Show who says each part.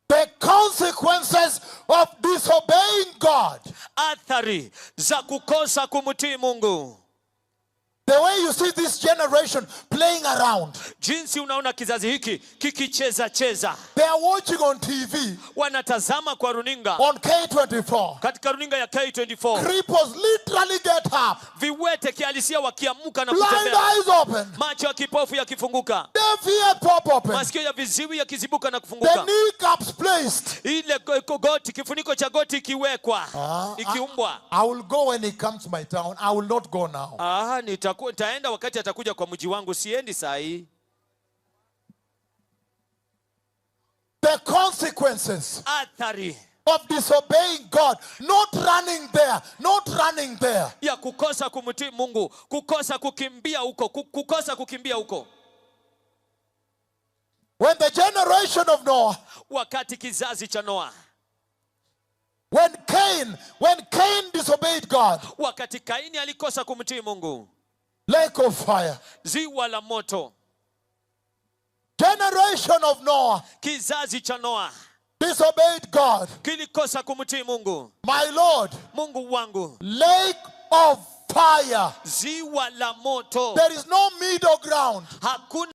Speaker 1: The consequences of disobeying God.
Speaker 2: Athari za kukosa kumtii Mungu.
Speaker 1: The way you see this generation playing around.
Speaker 2: Jinsi unaona kizazi hiki kikicheza cheza.
Speaker 1: They are watching on TV.
Speaker 2: Wanatazama kwa runinga.
Speaker 1: On K24.
Speaker 2: Katika runinga ya K24.
Speaker 1: Cripples literally get up.
Speaker 2: Viwete kihalisia wakiamuka na
Speaker 1: blind
Speaker 2: kutembea.
Speaker 1: Eyes open.
Speaker 2: Macho ya kipofu yakifunguka.
Speaker 1: Deaf ear pop open.
Speaker 2: Masikio ya viziwi yakizibuka na kufunguka.
Speaker 1: The kneecaps placed.
Speaker 2: Ile goti, kifuniko cha goti kiwekwa. Ikiumbwa.
Speaker 1: I will go when he comes to my town. I will not go now.
Speaker 2: Nitaenda wakati atakuja kwa mji wangu, siendi saa hii.
Speaker 1: The consequences.
Speaker 2: Athari
Speaker 1: of disobeying God, not running there, not running there.
Speaker 2: Ya kukosa kumtii Mungu, kukosa kukimbia huko, kukosa kukimbia huko.
Speaker 1: When the generation of Noah,
Speaker 2: wakati kizazi cha Noah,
Speaker 1: when Cain disobeyed God,
Speaker 2: wakati Kaini alikosa kumtii Mungu,
Speaker 1: lake of fire,
Speaker 2: ziwa la moto.
Speaker 1: Generation of Noah,
Speaker 2: kizazi cha Noah,
Speaker 1: disobeyed God,
Speaker 2: kilikosa kumtii Mungu.
Speaker 1: My Lord,
Speaker 2: Mungu wangu,
Speaker 1: lake of fire,
Speaker 2: ziwa la moto.
Speaker 1: there is no middle ground.
Speaker 2: Hakuna